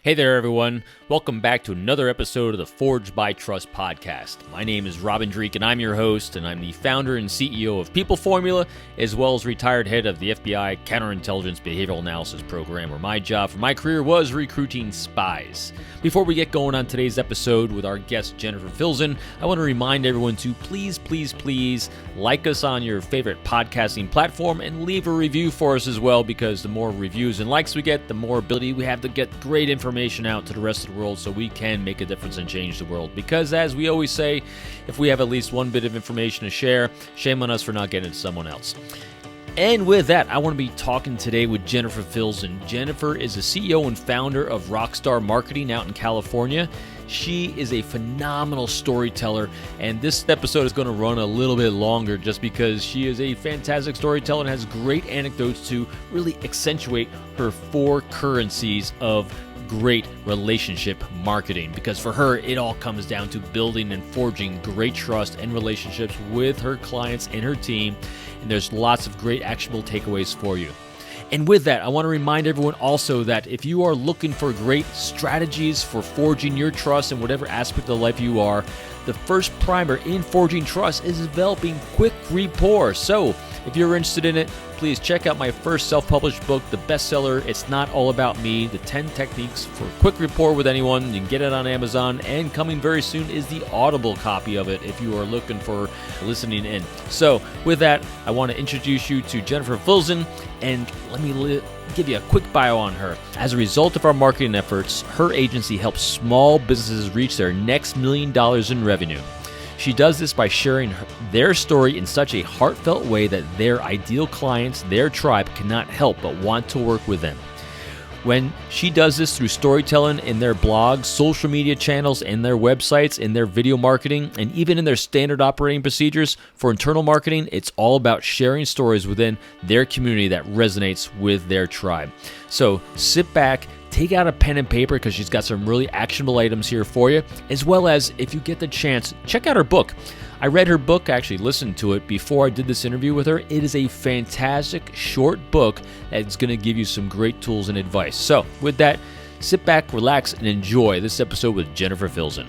Hey there, everyone. Welcome back to another episode of the Forged by Trust podcast. My name is Dreeke, and I'm your host, and I'm the founder and CEO of People Formula, as well as retired head of the FBI Counterintelligence Behavioral Analysis Program, where my job for my career was recruiting spies. Before we get going on today's episode with our guest, Jennifer Filzen, I want to remind everyone to please like us on your favorite podcasting platform and leave a review for us as well, because the more reviews and likes we get, the more ability we have to get great information out to the rest of the world so we can make a difference and change the world. Because as we always say, if we have at least one bit of information to share, shame on us for not getting it to someone else. And with that, I want to be talking today with Jennifer Filzen. Jennifer is the CEO and founder of Rockstar Marketing out in California. She is a phenomenal storyteller, and this episode is going to run a little bit longer just because she is a fantastic storyteller and has great anecdotes to really accentuate her 4 currencies of great relationship marketing, because for her it all comes down to building and forging great trust and relationships with her clients and her team, and there's lots of great actionable takeaways for you. And with that, I want to remind everyone also that if you are looking for great strategies for forging your trust in whatever aspect of life you are, the first primer in forging trust is developing quick rapport. So if you're interested in it, please check out my first self-published book, the bestseller, It's Not All About Me, the 10 Techniques for Quick Rapport with Anyone. You can get it on Amazon, and coming very soon is the Audible copy of it if you are looking for listening in. So with that, I want to introduce you to Jennifer Filzen, and let me give you a quick bio on her. As a result of our marketing efforts, her agency helps small businesses reach their next $1 million in revenue. She does this by sharing their story in such a heartfelt way that their ideal clients, their tribe, cannot help but want to work with them. When she does this through storytelling in their blogs, social media channels, in their websites, in their video marketing, and even in their standard operating procedures for internal marketing, it's all about sharing stories within their community that resonates with their tribe. So sit back, take out a pen and paper, because she's got some really actionable items here for you, as well as, if you get the chance, check out her book. I read her book, actually listened to it before I did this interview with her. It is a fantastic short book that's going to give you some great tools and advice. So with that, sit back, relax, and enjoy this episode with Jennifer Filzen.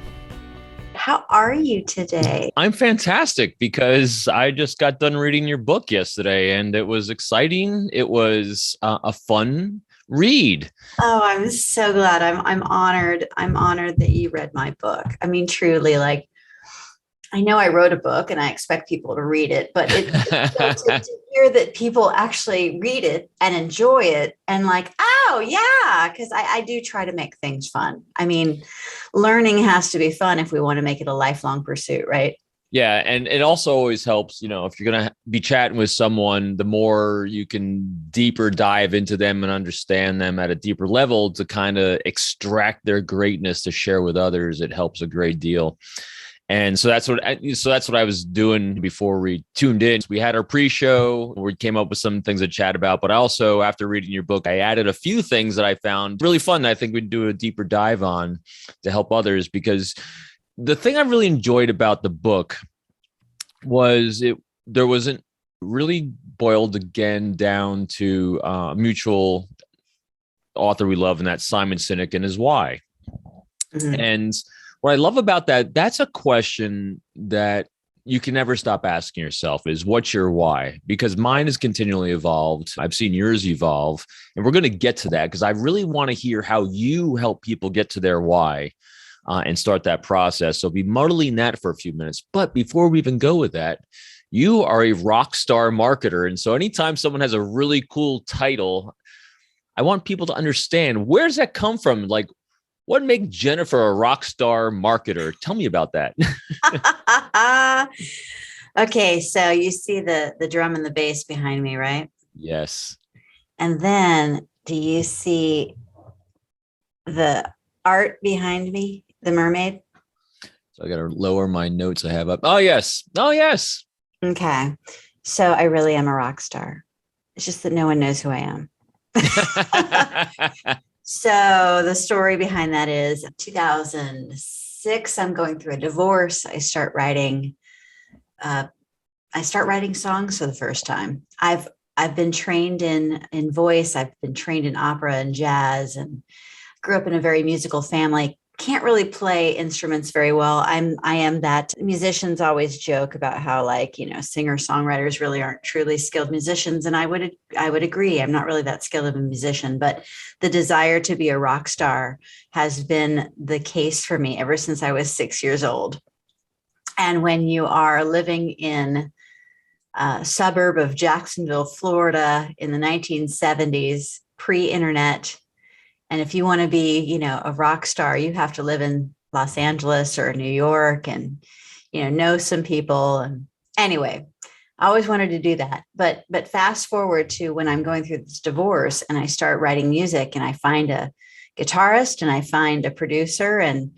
How are you today? I'm fantastic, because I just got done reading your book yesterday, and it was exciting. It was a fun read. Oh, I'm so glad. I'm honored. I'm honored that you read my book. I mean, truly, I know I wrote a book and I expect people to read it, but to hear that people actually read it and enjoy it and oh yeah, because I do try to make things fun. I mean, learning has to be fun if we want to make it a lifelong pursuit, right? Yeah. And it also always helps, if you're going to be chatting with someone, the more you can deeper dive into them and understand them at a deeper level to kind of extract their greatness to share with others, it helps a great deal. And so that's what I was doing before we tuned in. We had our pre-show where we came up with some things to chat about, but also after reading your book, I added a few things that I found really fun that I think we'd do a deeper dive on to help others. Because the thing I really enjoyed about the book was there wasn't really boiled again down to a mutual author we love, and that's Simon Sinek and his why. Mm-hmm. And what I love about that, that's a question that you can never stop asking yourself is, what's your why? Because mine has continually evolved. I've seen yours evolve, and we're going to get to that because I really want to hear how you help people get to their why and start that process. So be muddling that for a few minutes. But before we even go with that, you are a rock star marketer. And so anytime someone has a really cool title, I want people to understand, where's that come from? What makes Jennifer a rock star marketer? Tell me about that. Okay, so you see the drum and the bass behind me, right? Yes. And then do you see the art behind me, the mermaid? So I got to lower my notes I have up. Oh, yes. Oh, yes. Okay. So I really am a rock star. It's just that no one knows who I am. So the story behind that is 2006, I'm going through a divorce. I start writing songs for the first time. I've been trained in voice. I've been trained in opera and jazz, and grew up in a very musical family. Can't really play instruments very well. I am that musicians always joke about how, like, singer-songwriters really aren't truly skilled musicians. And I would agree. I'm not really that skilled of a musician, but the desire to be a rock star has been the case for me ever since I was 6 years old. And when you are living in a suburb of Jacksonville, Florida in the 1970s, pre-internet, and if you want to be, a rock star, you have to live in Los Angeles or New York and, know some people. And anyway, I always wanted to do that. But fast forward to when I'm going through this divorce and I start writing music and I find a guitarist and I find a producer and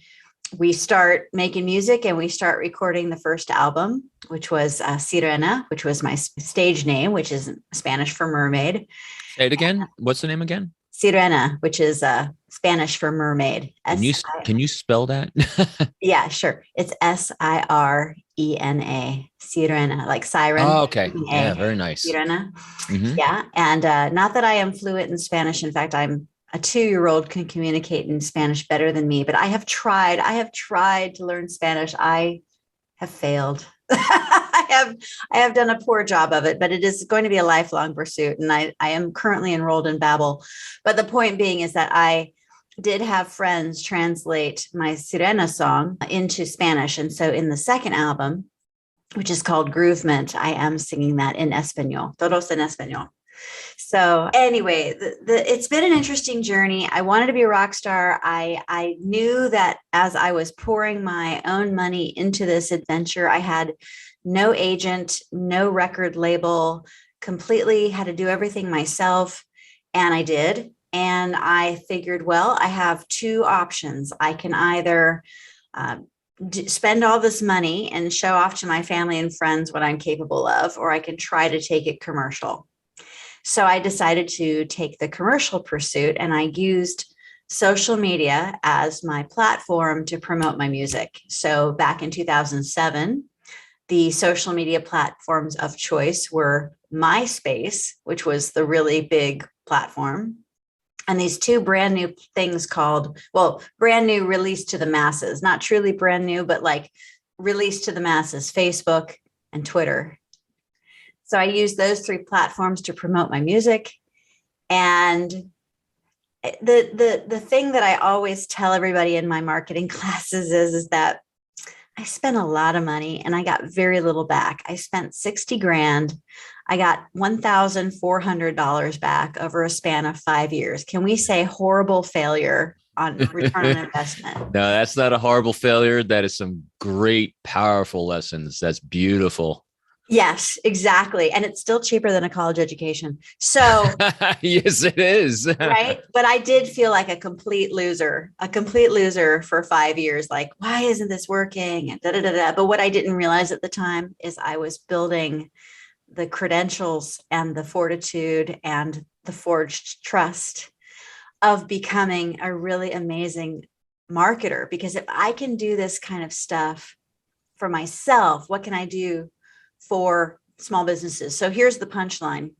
we start making music and we start recording the first album, which was Sirena, which was my stage name, which is Spanish for mermaid. Say it again. What's the name again? Sirena, which is Spanish for mermaid. Can you spell that? Yeah, sure. It's Sirena, Sirena, like siren. Oh, okay. Yeah, very nice. Sirena. Mm-hmm. Yeah. And not that I am fluent in Spanish. In fact, I'm a 2-year-old can communicate in Spanish better than me, but I have tried to learn Spanish. I have failed. I have done a poor job of it, but it is going to be a lifelong pursuit. And I am currently enrolled in Babbel. But the point being is that I did have friends translate my Sirena song into Spanish. And so in the second album, which is called Groovement, I am singing that in Espanol, todos en Espanol. So anyway, it's been an interesting journey. I wanted to be a rock star. I knew that as I was pouring my own money into this adventure, I had no agent, no record label, completely had to do everything myself. And I did. And I figured, well, I have 2 options. I can either spend all this money and show off to my family and friends what I'm capable of, or I can try to take it commercial. So I decided to take the commercial pursuit, and I used social media as my platform to promote my music. So back in 2007, the social media platforms of choice were MySpace, which was the really big platform, and these 2 brand new things brand new, released to the masses, not truly brand new, but like released to the masses, Facebook and Twitter. So I used those 3 platforms to promote my music. And the thing that I always tell everybody in my marketing classes is that I spent a lot of money and I got very little back. I spent 60 grand. I got $1,400 back over a span of 5 years. Can we say horrible failure on return on investment? No, that's not a horrible failure. That is some great, powerful lessons. That's beautiful. Yes, exactly. And it's still cheaper than a college education. So yes, it is. Right. But I did feel like a complete loser for 5 years. Like, why isn't this working? And But what I didn't realize at the time is I was building the credentials and the fortitude and the forged trust of becoming a really amazing marketer. Because if I can do this kind of stuff for myself, what can I do for small businesses? So here's the punchline.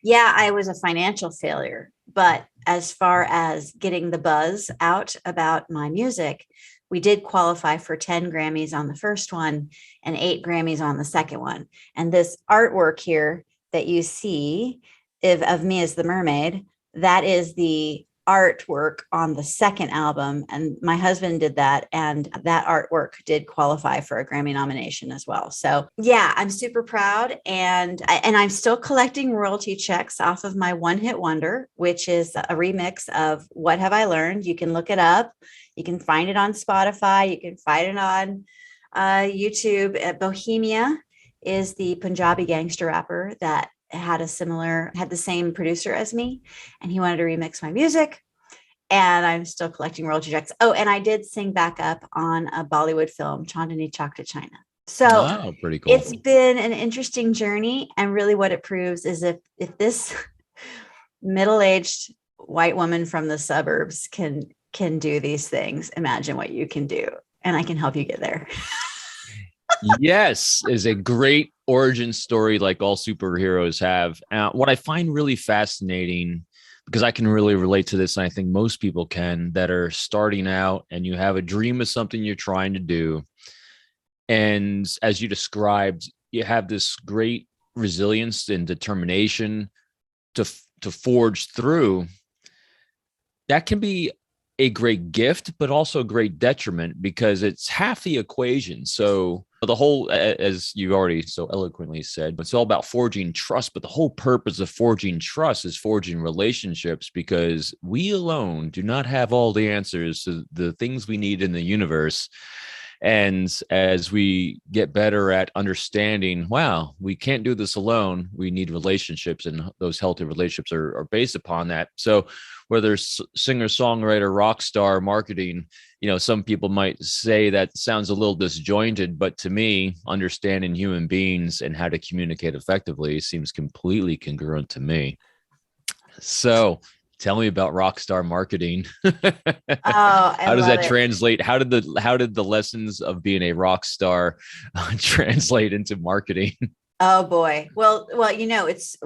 Yeah, I was a financial failure, but as far as getting the buzz out about my music, we did qualify for 10 Grammys on the first one and 8 Grammys on the second one. And this artwork here that you see of me as the mermaid, that is the artwork on the second album, and my husband did that, and that artwork did qualify for a Grammy nomination as well. So yeah, I'm super proud, and I'm still collecting royalty checks off of my one hit wonder, which is a remix of What Have I Learned. You can look it up, you can find it on Spotify, you can find it on YouTube. Bohemia is the Punjabi gangster rapper that had the same producer as me, and he wanted to remix my music, and I'm still collecting royalty checks. Oh, and I did sing back up on a Bollywood film, Chandni Chowk to China. So pretty cool. It's been an interesting journey, and really what it proves is if this middle-aged white woman from the suburbs can do these things, imagine what you can do, and I can help you get there. Yes, is a great origin story like all superheroes have. What I find really fascinating because I can really relate to this. And I think most people can, that are starting out and you have a dream of something you're trying to do. And as you described, you have this great resilience and determination to forge through. That can be a great gift, but also a great detriment, because it's half the equation. So the whole, as you already so eloquently said, it's all about forging trust. But the whole purpose of forging trust is forging relationships, because we alone do not have all the answers to the things we need in the universe. And as we get better at understanding, wow, we can't do this alone, we need relationships, and those healthy relationships are based upon that. So whether it's singer, songwriter, rock star, marketing, some people might say that sounds a little disjointed, but to me, understanding human beings and how to communicate effectively seems completely congruent to me. So tell me about rockstar marketing. How does that translate? How did the lessons of being a rock star translate into marketing? Oh boy. Well, it's,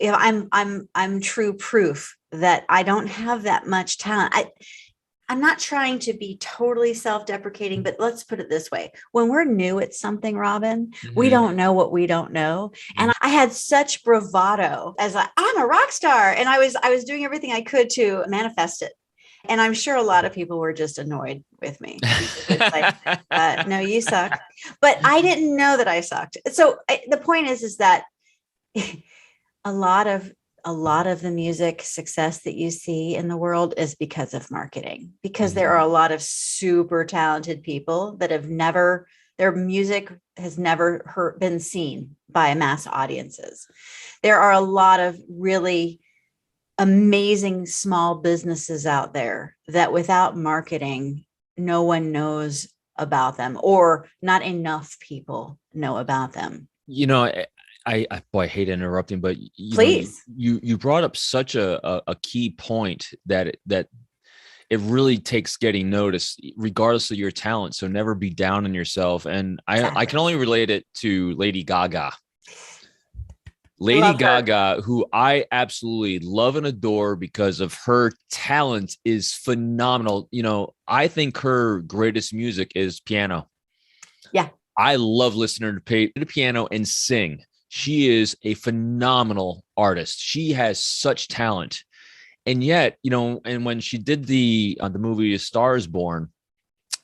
I'm true proof that I don't have that much talent. I'm not trying to be totally self-deprecating, but let's put it this way. When we're new at something, Robin, we don't know what we don't know. And I had such bravado as I'm a rock star. And I was doing everything I could to manifest it. And I'm sure a lot of people were just annoyed with me. It's like, no, you suck. But I didn't know that I sucked. So the point is that a lot of the music success that you see in the world is because of marketing, because there are a lot of super talented people that their music has never been seen by mass audiences. There are a lot of really amazing small businesses out there that without marketing, no one knows about them, or not enough people know about them. I hate interrupting, but please, you brought up such a key point that it really takes getting noticed, regardless of your talent. So never be down on yourself. And I can only relate it to Lady Gaga. Lady Gaga, who I absolutely love and adore because of her talent, is phenomenal. I think her greatest music is piano. Yeah. I love listening to play the piano and sing. She is a phenomenal artist. She has such talent. And yet, and when she did the movie A Star Is Born,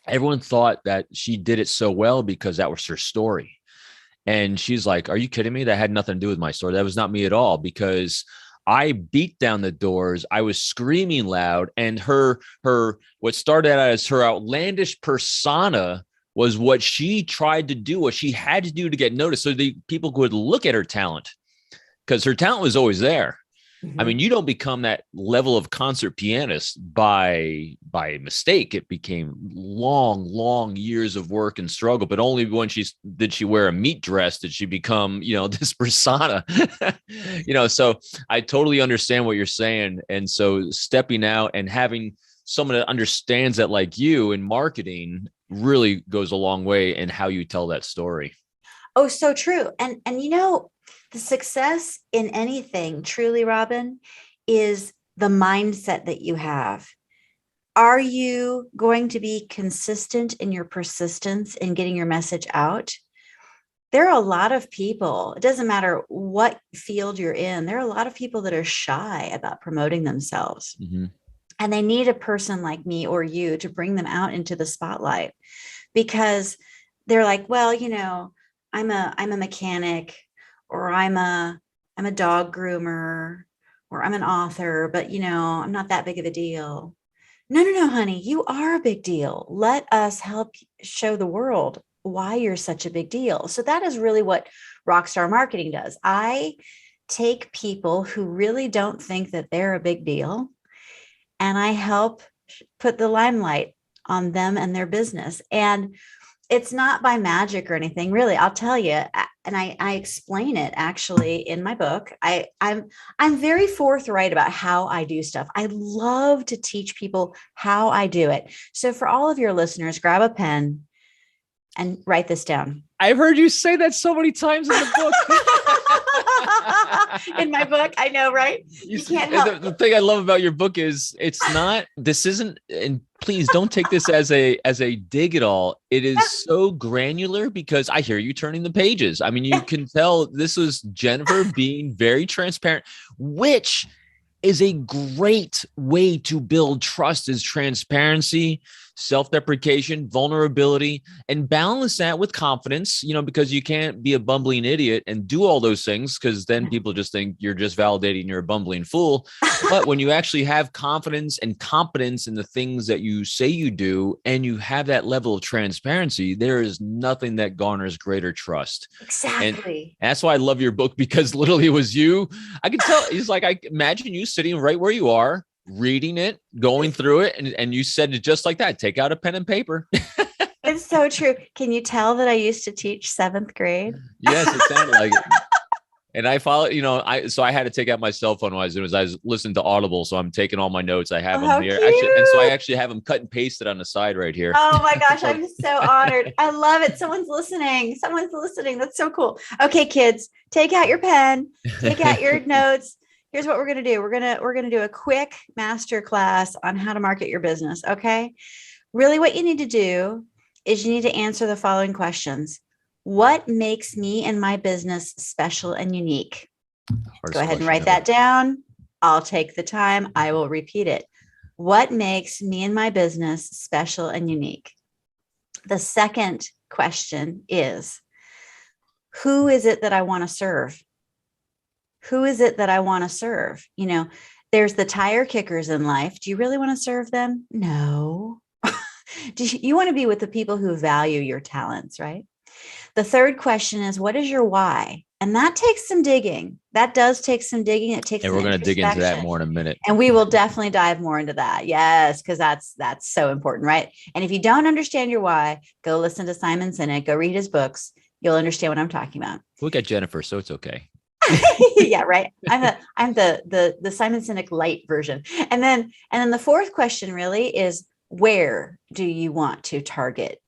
everyone thought that she did it so well because that was her story. And she's like, are you kidding me? That had nothing to do with my story. That was not me at all, because I beat down the doors. I was screaming loud. And her what started out as her outlandish persona was what she tried to do, what she had to do to get noticed, so the people could look at her talent, because her talent was always there. I mean, you don't become that level of concert pianist by mistake. It became long years of work and struggle, but only when did she wear a meat dress did she become, this persona, so I totally understand what you're saying. And so stepping out and having someone that understands that, like you, in marketing, really goes a long way in how you tell that story. Oh, so true. And the success in anything, truly, Robin, is the mindset that you have. Are you going to be consistent in your persistence in getting your message out? There are a lot of people, it doesn't matter what field you're in, there are a lot of people that are shy about promoting themselves. And they need a person like me or you to bring them out into the spotlight, because they're like, well, I'm a mechanic, or I'm a dog groomer, or I'm an author, but I'm not that big of a deal. No, honey, you are a big deal. Let us help show the world why you're such a big deal. So that is really what rockstar marketing does. I take people who really don't think that they're a big deal, and I help put the limelight on them and their business. And it's not by magic or anything, really. I'll tell you, and I explain it actually in my book. I'm very forthright about how I do stuff. I love to teach people how I do it. So for all of your listeners, grab a pen and write this down. I've heard you say that so many times in the book. In my book. I know, right? You can't help the thing I love about your book is this isn't, and please don't take this as a dig at all. It is so granular because I hear you turning the pages. I mean, you can tell this was Jennifer being very transparent, which is a great way to build trust, is transparency, self-deprecation, vulnerability, and balance that with confidence, because you can't be a bumbling idiot and do all those things, because then people just think you're just validating you're a bumbling fool. But when you actually have confidence and competence in the things that you say you do, and you have that level of transparency, there is nothing that garners greater trust. Exactly. And that's why I love your book, because literally it was you. I can tell. It's like, I imagine you sitting right where you are, reading it, going through it, and you said it just like that. Take out a pen and paper. It's so true. Can you tell that I used to teach 7th grade? Yes, it sounded like it. And I follow, so I had to take out my cell phone while I was listening to Audible. So I'm taking all my notes. I have them here. And so I actually have them cut and pasted on the side right here. Oh my gosh, I'm so honored. I love it. Someone's listening. That's so cool. Okay, kids, take out your pen, take out your notes. Here's what we're going to do. We're going to do a quick master class on how to market your business. Okay. Really what you need to do is you need to answer the following questions. What makes me and my business special and unique? Go ahead and write that down. I'll take the time. I will repeat it. What makes me and my business special and unique? The second question is, who is it that I want to serve? Who is it that I want to serve? There's the tire kickers in life. Do you really want to serve them? No. You want to be with the people who value your talents, right? The third question is, what is your why? And that takes some digging. That does take some digging. It takes. And we're going to dig into that more in a minute. And we will definitely dive more into that. Yes, because that's so important, right? And if you don't understand your why, go listen to Simon Sinek. Go read his books. You'll understand what I'm talking about. We got Jennifer, so it's okay. Yeah, right. I'm the Simon Sinek light version. And then the fourth question really is, where do you want to target?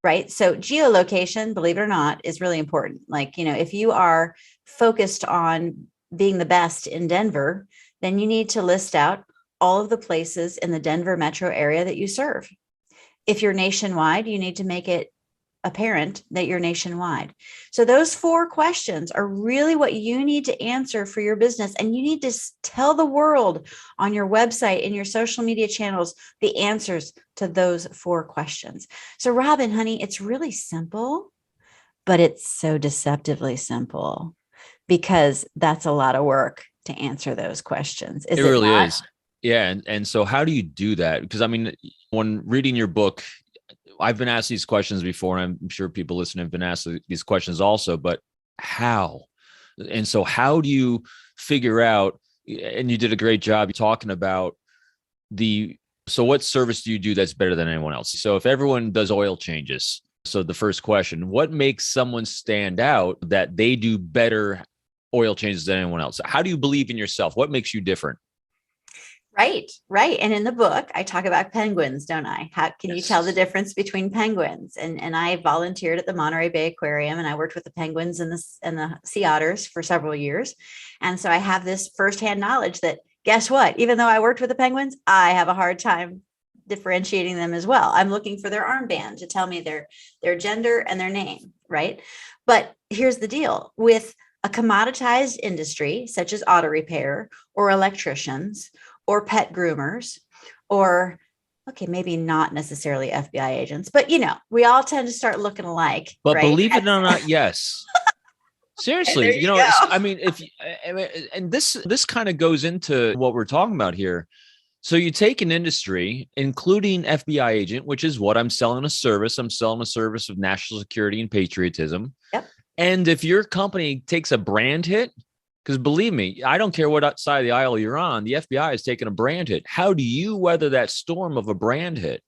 Right. So geolocation, believe it or not, is really important. Like, if you are focused on being the best in Denver, then you need to list out all of the places in the Denver metro area that you serve. If you're nationwide, you need to make it apparent that you're nationwide. So those 4 questions are really what you need to answer for your business. And you need to tell the world on your website and your social media channels the answers to those 4 questions. So Robin, honey, it's really simple, but it's so deceptively simple, because that's a lot of work to answer those questions. It really is. Yeah. And so how do you do that? Because when reading your book, I've been asked these questions before, and I'm sure people listening have been asked these questions also, but how? And so how do you figure out, and you did a great job talking about so what service do you do that's better than anyone else? So if everyone does oil changes, so the first question, what makes someone stand out that they do better oil changes than anyone else? How do you believe in yourself? What makes you different? Right. And in the book, I talk about penguins, don't I? How can you tell the difference between penguins? And I volunteered at the Monterey Bay Aquarium, and I worked with the penguins and the sea otters for several years. And so I have this firsthand knowledge that, guess what? Even though I worked with the penguins, I have a hard time differentiating them as well. I'm looking for their armband to tell me their gender and their name, right? But here's the deal. With a commoditized industry, such as auto repair or electricians, or pet groomers, or, okay, maybe not necessarily FBI agents, but we all tend to start looking alike. But right? Believe it or not, yes. Seriously, and this kind of goes into what we're talking about here. So you take an industry, including FBI agent, which is what I'm selling a service. I'm selling a service of national security and patriotism. Yep. And if your company takes a brand hit, because believe me, I don't care what side of the aisle you're on, the FBI is taking a brand hit. How do you weather that storm of a brand hit?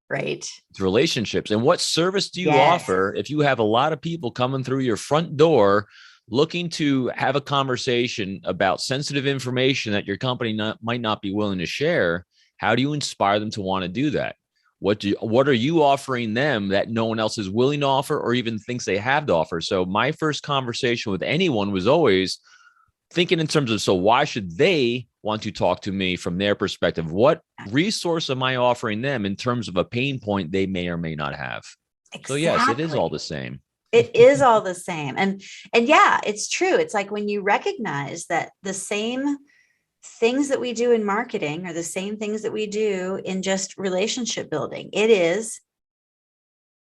Right. It's relationships. And what service do you offer if you have a lot of people coming through your front door looking to have a conversation about sensitive information that your company might not be willing to share? How do you inspire them to want to do that? What are you offering them that no one else is willing to offer or even thinks they have to offer? So my first conversation with anyone was always thinking in terms of, so why should they want to talk to me from their perspective? What resource am I offering them in terms of a pain point they may or may not have? Exactly. So yes, it is all the same. It is all the same. And yeah, it's true. It's like when you recognize that the same things that we do in marketing are the same things that we do in just relationship building. It is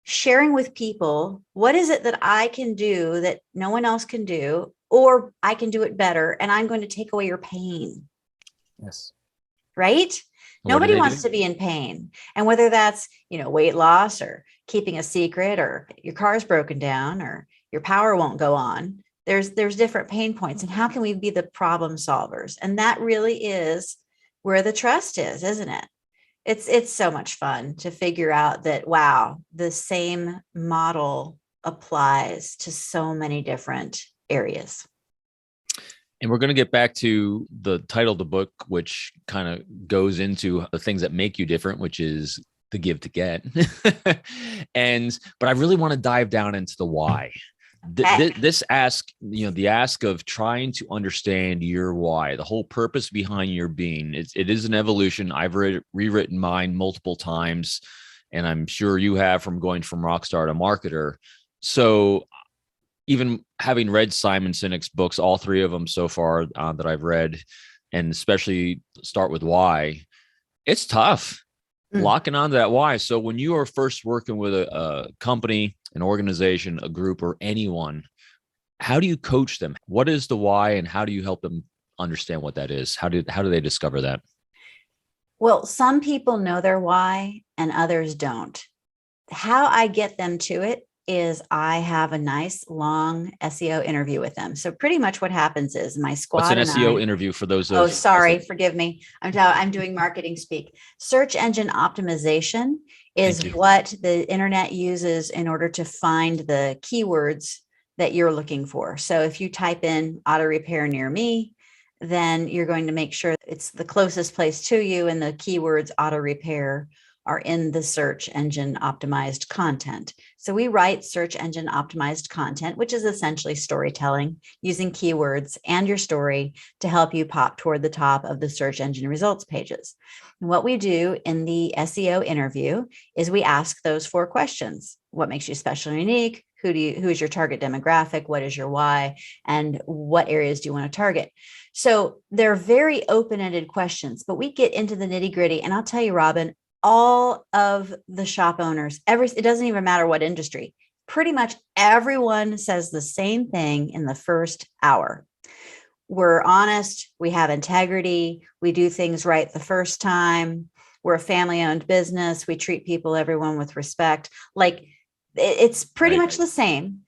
sharing with people, what is it that I can do that no one else can do, or I can do it better, and I'm going to take away your pain. Yes. Right? Nobody wants to be in pain. And whether that's, weight loss or keeping a secret or your car's broken down or your power won't go on, there's different pain points. And how can we be the problem solvers? And that really is where the trust is, isn't it? It's so much fun to figure out that, wow, the same model applies to so many different areas. And we're going to get back to the title of the book, which kind of goes into the things that make you different, which is the give to get. But I really want to dive down into the why. This ask, the ask of trying to understand your why, the whole purpose behind your being. It is an evolution. I've rewritten mine multiple times, and I'm sure you have, from going from rock star to marketer. So even having read Simon Sinek's books, all three of them so far that I've read, and especially Start With Why, it's tough locking onto that why. So when you are first working with a company, an organization, a group, or anyone, how do you coach them? What is the why, and how do you help them understand what that is? How do they discover that? Well, some people know their why and others don't. How I get them to it is I have a nice long SEO interview with them. So pretty much what happens is my squad. What's an SEO interview for those? Oh, sorry. Forgive me. I'm doing marketing speak. Search engine optimization is what the internet uses in order to find the keywords that you're looking for. So if you type in auto repair near me, then you're going to make sure it's the closest place to you, and the keywords auto repair are in the search engine optimized content. So we write search engine optimized content, which is essentially storytelling using keywords and your story to help you pop toward the top of the search engine results pages. And what we do in the SEO interview is we ask those 4 questions. What makes you special and unique? Who is your target demographic? What is your why? And what areas do you want to target? So they're very open-ended questions, but we get into the nitty-gritty. And I'll tell you, Robin, all of the shop owners, it doesn't even matter what industry, pretty much everyone says the same thing in the first hour. We're honest, we have integrity, we do things right the first time, we're a family-owned business, we treat everyone with respect. Like, it's pretty much the same.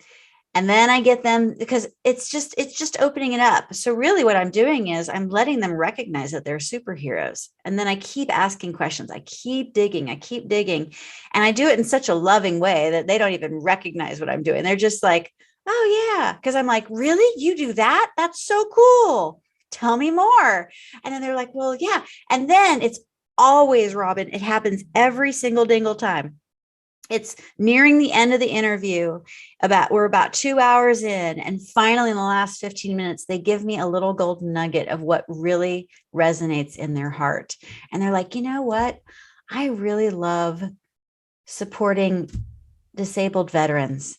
And then I get them, because it's just opening it up. So really what I'm doing is I'm letting them recognize that they're superheroes. And then I keep asking questions. I keep digging. And I do it in such a loving way that they don't even recognize what I'm doing. They're just like, oh yeah. Because I'm like, really? You do that? That's so cool. Tell me more. And then they're like, well, yeah. And then it's always, Robin, it happens every single dingle time. It's nearing the end of the interview. We're about 2 hours in, and finally in the last 15 minutes, they give me a little golden nugget of what really resonates in their heart. And they're like, you know what? I really love supporting disabled veterans.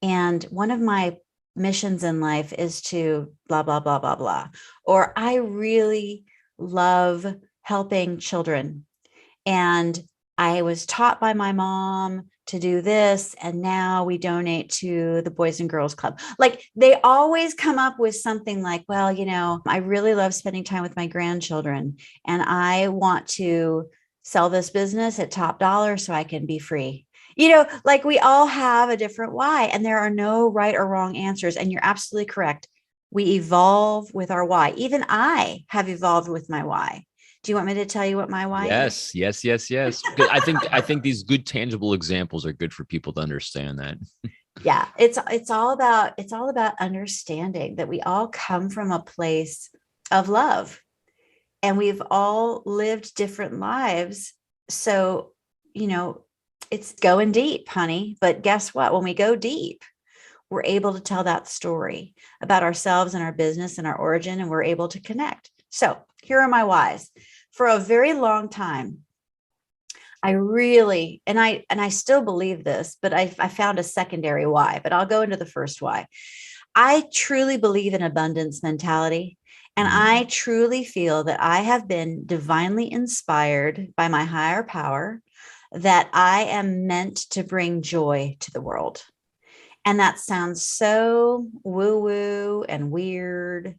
And one of my missions in life is to blah, blah, blah, blah, blah. Or I really love helping children. And I was taught by my mom to do this, and now we donate to the Boys and Girls Club. Like, they always come up with something like, well, I really love spending time with my grandchildren, and I want to sell this business at top dollar so I can be free. Like, we all have a different why, and there are no right or wrong answers. And you're absolutely correct. We evolve with our why. Even I have evolved with my why. Do you want me to tell you what my why is? Yes. I think these good tangible examples are good for people to understand that. Yeah, it's all about understanding that we all come from a place of love, and we've all lived different lives. So it's going deep, honey. But guess what? When we go deep, we're able to tell that story about ourselves and our business and our origin, and we're able to connect. So here are my whys. For a very long time, I really, and I still believe this, but I found a secondary why, but I'll go into the first why. I truly believe in abundance mentality. And I truly feel that I have been divinely inspired by my higher power, that I am meant to bring joy to the world. And that sounds so woo-woo and weird.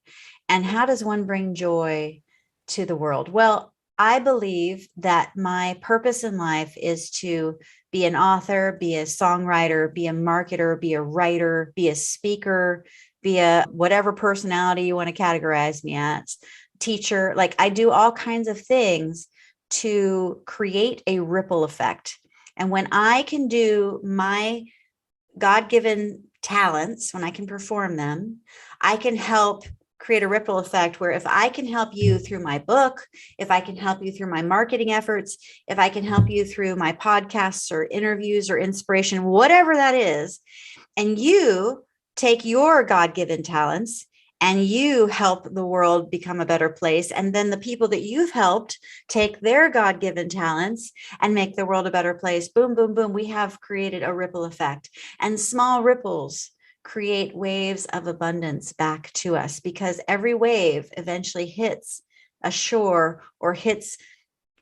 And how does one bring joy to the world? Well, I believe that my purpose in life is to be an author, be a songwriter, be a marketer, be a writer, be a speaker, be a whatever personality you want to categorize me as, teacher. Like, I do all kinds of things to create a ripple effect. And when I can do my God-given talents, when I can perform them, I can help create a ripple effect where if I can help you through my book, if I can help you through my marketing efforts, if I can help you through my podcasts or interviews or inspiration, whatever that is, and you take your God-given talents and you help the world become a better place, and then the people that you've helped take their God-given talents and make the world a better place, boom, boom, boom, we have created a ripple effect. And small ripples create waves of abundance back to us, because every wave eventually hits a shore or hits,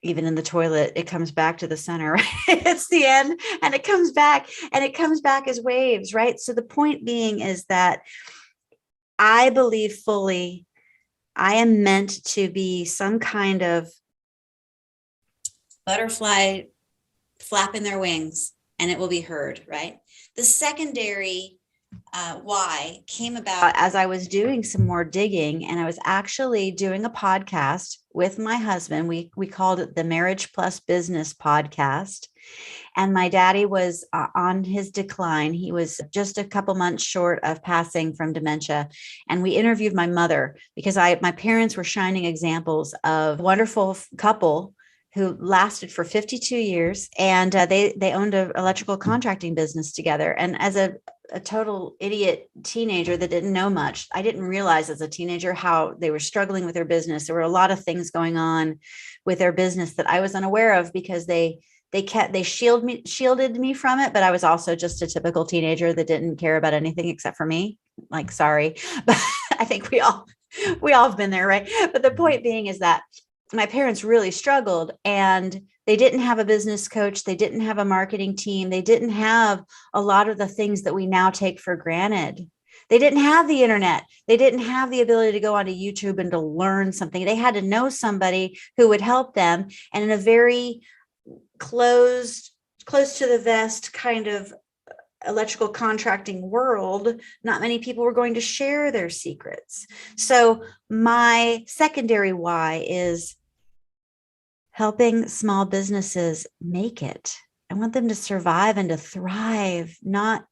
even in the toilet, it comes back to the center, right? It's the end and it comes back as waves, right? So the point being is that I believe fully I am meant to be some kind of butterfly flapping their wings and it will be heard, right? The secondary why came about as I was doing some more digging, and I was actually doing a podcast with my husband. We called it the Marriage Plus Business Podcast. And my daddy was on his decline. He was just a couple months short of passing from dementia. And we interviewed my mother because my parents were shining examples of a wonderful couple who lasted for 52 years. And they owned an electrical contracting business together. And as a total idiot teenager that didn't know much, I didn't realize as a teenager how they were struggling with their business. There were a lot of things going on with their business that I was unaware of because they shielded me from it. But I was also just a typical teenager that didn't care about anything except for me. Like, sorry, but I think we all have been there, right? But the point being is that my parents really struggled, and they didn't have a business coach. They didn't have a marketing team. They didn't have a lot of the things that we now take for granted. They didn't have the internet. They didn't have the ability to go onto YouTube and to learn something. They had to know somebody who would help them. And in a very close to the vest kind of electrical contracting world, not many people were going to share their secrets. So my secondary why is helping small businesses make it. I want them to survive and to thrive, not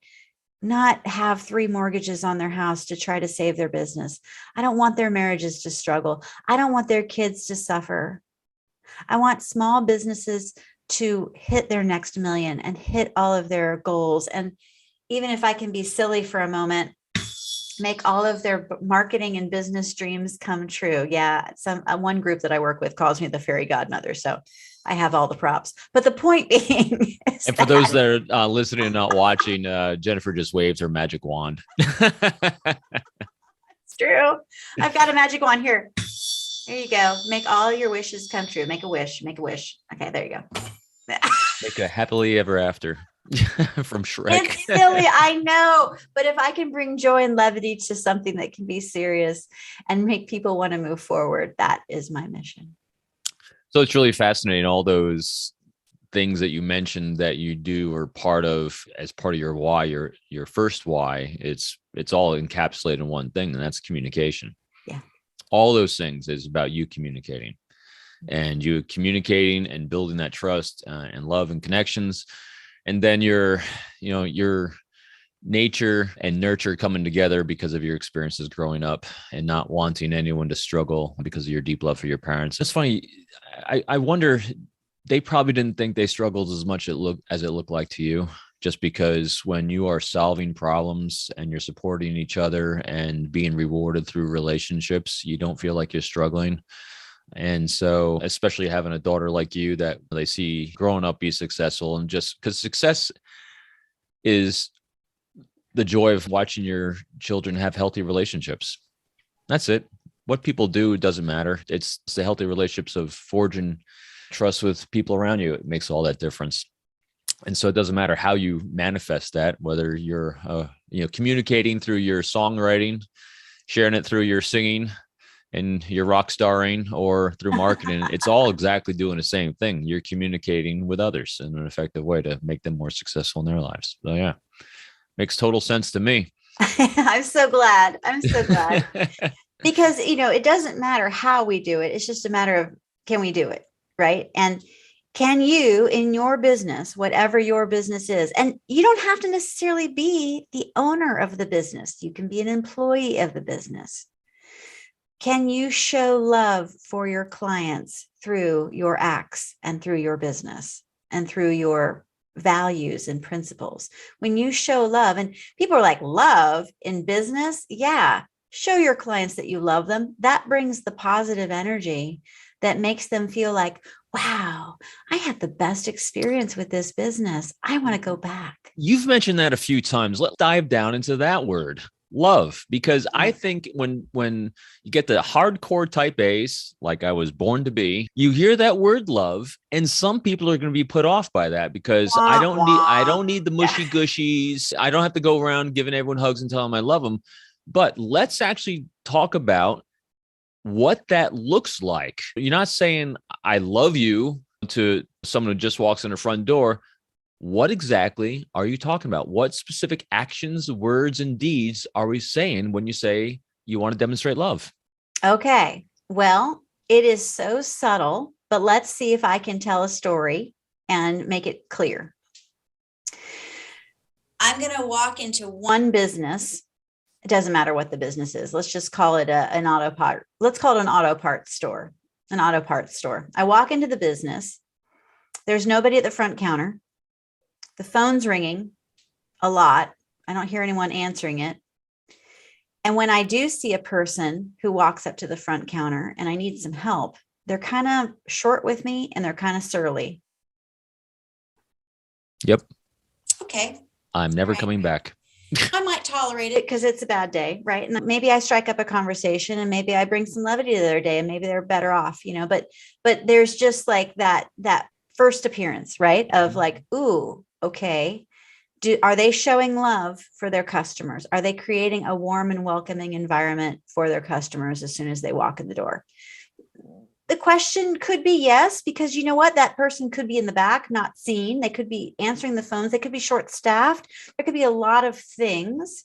have 3 mortgages on their house to try to save their business. I don't want their marriages to struggle. I don't want their kids to suffer. I want small businesses to hit their next million and hit all of their goals. And even if I can be silly for a moment, make all of their marketing and business dreams come true. Yeah. One group that I work with calls me the fairy godmother. So I have all the props, but the point being, and for those that are listening and not watching, Jennifer just waves her magic wand. It's true. I've got a magic wand here. There you go. Make all your wishes come true. Make a wish. Okay. There you go. Make a happily ever after. From Shrek. It's silly, I know, but if I can bring joy and levity to something that can be serious and make people want to move forward, that is my mission. So it's really fascinating. All those things that you mentioned that you do are as part of your why, your first why. It's all encapsulated in one thing, and that's communication. Yeah. All those things is about you communicating, and you communicating and building that trust and love and connections. And then your nature and nurture coming together because of your experiences growing up and not wanting anyone to struggle because of your deep love for your parents. It's funny. I wonder, they probably didn't think they struggled as much as it looked like to you, just because when you are solving problems and you're supporting each other and being rewarded through relationships, you don't feel like you're struggling. And so, especially having a daughter like you that they see growing up be successful, and just because success is the joy of watching your children have healthy relationships. That's it. What people do, it doesn't matter. It's the healthy relationships of forging trust with people around you. It makes all that difference. And so it doesn't matter how you manifest that, whether you're, communicating through your songwriting, sharing it through your singing and your rock starring, or through marketing. It's all exactly doing the same thing. You're communicating with others in an effective way to make them more successful in their lives. So yeah, makes total sense to me. I'm so glad. Because, it doesn't matter how we do it. It's just a matter of, can we do it? Right. And can you, in your business, whatever your business is, and you don't have to necessarily be the owner of the business. You can be an employee of the business. Can you show love for your clients through your acts and through your business and through your values and principles? When you show love, and people are like, love in business? Yeah. Show your clients that you love them. That brings the positive energy that makes them feel like, wow, I had the best experience with this business. I want to go back. You've mentioned that a few times. Let's dive down into that word, love, because I think when you get the hardcore type A's, like I was born to be, you hear that word love, and some people are going to be put off by that because I don't need the mushy gushies. I don't have to go around giving everyone hugs and telling them I love them. But let's actually talk about what that looks like. You're not saying I love you to someone who just walks in the front door. What exactly are you talking about? What specific actions, words, and deeds are we saying when you say you want to demonstrate love? Okay. Well, it is so subtle, but let's see if I can tell a story and make it clear. I'm going to walk into one business. It doesn't matter what the business is. Let's just call it an auto part. Let's call it an auto parts store. An auto parts store. I walk into the business. There's nobody at the front counter. The phone's ringing a lot. I don't hear anyone answering it. And when I do see a person who walks up to the front counter and I need some help, they're kind of short with me and they're kind of surly. Yep. Okay. I'm never coming back. I might tolerate it because it's a bad day, right? And maybe I strike up a conversation and maybe I bring some levity to their day and maybe they're better off, but there's just like that first appearance, right? Of like, ooh, okay. Are they showing love for their customers? Are they creating a warm and welcoming environment for their customers as soon as they walk in the door? The question could be yes, because you know what? That person could be in the back, not seen. They could be answering the phones. They could be short-staffed. There could be a lot of things,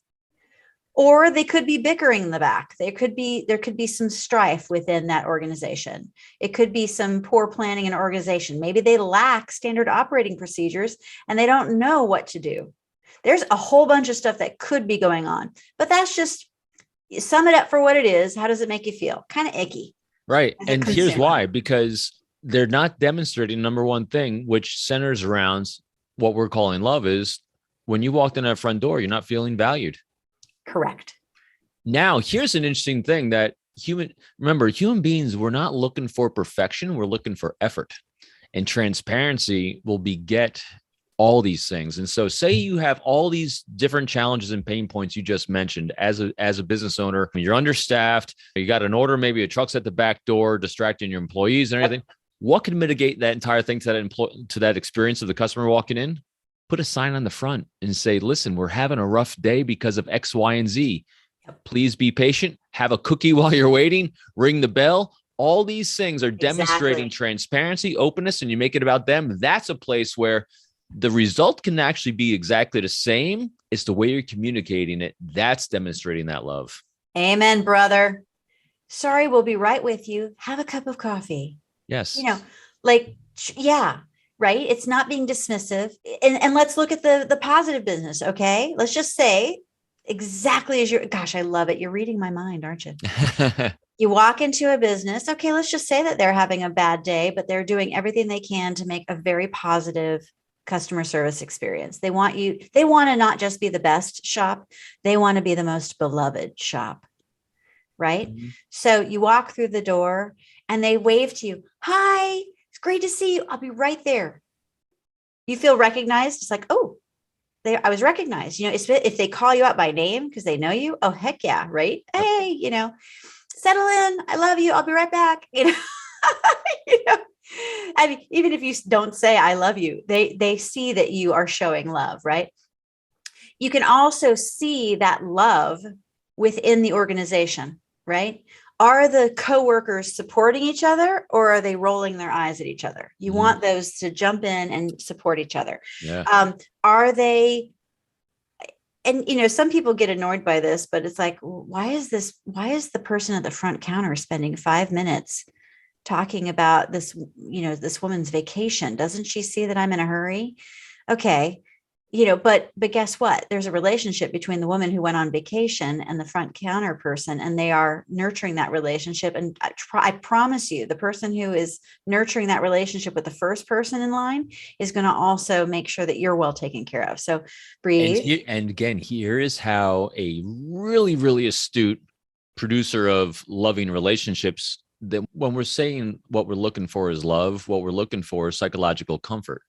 or they could be bickering in the back. There could be some strife within that organization. It could be some poor planning and organization. Maybe they lack standard operating procedures and they don't know what to do. There's a whole bunch of stuff that could be going on, but that's just, sum it up for what it is. How does it make you feel? Kind of icky. Right. And here's why, because they're not demonstrating number one thing, which centers around what we're calling love, is when you walked in that front door, you're not feeling valued. Correct. Now, here's an interesting thing that human beings, we're not looking for perfection. We're looking for effort, and transparency will beget all these things. And so say you have all these different challenges and pain points you just mentioned as a business owner, you're understaffed, you got an order, maybe a truck's at the back door, distracting your employees and everything. What can mitigate that entire thing to that experience of the customer walking in? Put a sign on the front and say, listen, we're having a rough day because of X, Y, and Z. Please be patient. Have a cookie while you're waiting. Ring the bell. All these things are demonstrating transparency, openness, and you make it about them. That's a place where the result can actually be exactly the same. It's the way you're communicating it. That's demonstrating that love. Amen, brother. Sorry, we'll be right with you. Have a cup of coffee. Yes. Yeah, right. It's not being dismissive. And let's look at the positive business. Okay. Let's just say exactly as gosh, I love it. You're reading my mind, aren't you? You walk into a business. Okay, let's just say that they're having a bad day, but they're doing everything they can to make a very positive customer service experience. They want to not just be the best shop, they want to be the most beloved shop, right? Mm-hmm. So you walk through the door and they wave to you. Hi, it's great to see you. I'll be right there. You feel recognized. It's like, oh, I was recognized. If they call you out by name because they know you, oh, heck yeah, right? Hey, settle in. I love you. I'll be right back. You know, I mean, even if you don't say I love you, they see that you are showing love, right? You can also see that love within the organization, right? Are the coworkers supporting each other, or are they rolling their eyes at each other? You want those to jump in and support each other. Yeah. Are they, and some people get annoyed by this, but it's like, why is the person at the front counter spending 5 minutes talking about this, this woman's vacation? Doesn't she see that I'm in a hurry? Okay. But guess what? There's a relationship between the woman who went on vacation and the front counter person, and they are nurturing that relationship. And I promise you, the person who is nurturing that relationship with the first person in line is going to also make sure that you're well taken care of. So breathe. And again, here is how a really, really astute producer of loving relationships, that when we're saying what we're looking for is love, what we're looking for is psychological comfort.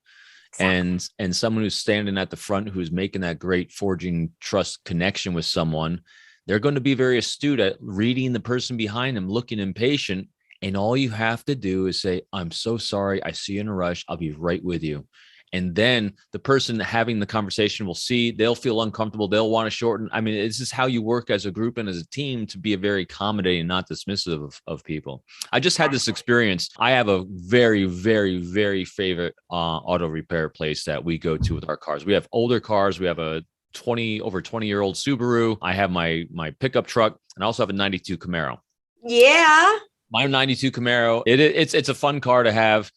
Exactly. And someone who's standing at the front, who's making that great forging trust connection with someone, they're going to be very astute at reading the person behind them, looking impatient. And all you have to do is say, I'm so sorry. I see you in a rush. I'll be right with you. And then the person having the conversation will see, they'll feel uncomfortable. They'll want to shorten. I mean, this is how you work as a group and as a team to be a very accommodating, not dismissive of people. I just had this experience. I have a very, very, very favorite auto repair place that we go to with our cars. We have older cars. We have a over 20-year-old Subaru. I have my pickup truck, and I also have a 92 Camaro. Yeah. My 92 Camaro. It's a fun car to have.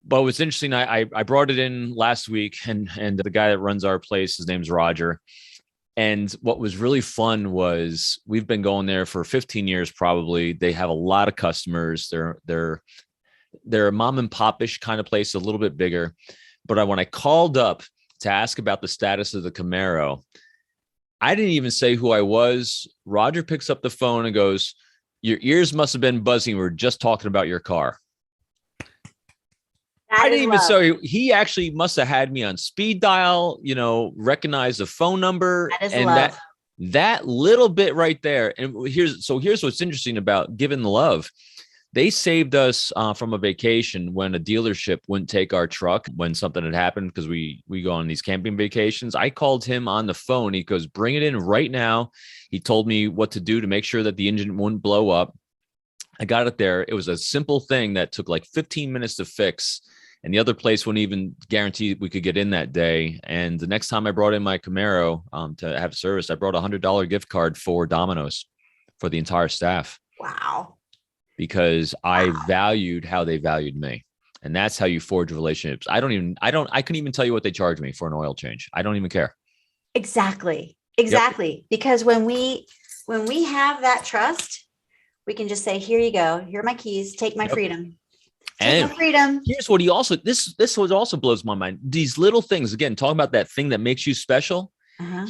But what's interesting, I brought it in last week, and the guy that runs our place, his name's Roger. And what was really fun was we've been going there for 15 years probably. They have a lot of customers. They're a mom and pop-ish kind of place, a little bit bigger. But when I called up to ask about the status of the Camaro, I didn't even say who I was. Roger picks up the phone and goes, "Your ears must have been buzzing. We were just talking about your car." I didn't even say. He actually must have had me on speed dial, recognize the phone number. That is and love. that little bit right there. And here's what's interesting about giving the love. They saved us from a vacation when a dealership wouldn't take our truck when something had happened, because we go on these camping vacations. I called him on the phone. He goes, "Bring it in right now." He told me what to do to make sure that the engine wouldn't blow up. I got it there. It was a simple thing that took like 15 minutes to fix. And the other place wouldn't even guarantee we could get in that day. And the next time I brought in my Camaro to have service, I brought a $100 gift card for Domino's for the entire staff. Wow. Because I valued how they valued me. And that's how you forge relationships. I couldn't even tell you what they charge me for an oil change. I don't even care. Exactly. Yep. Because when we have that trust, we can just say, here you go. Here are my keys. Take my freedom. And here's what this was also blows my mind. These little things, again, talking about that thing that makes you special.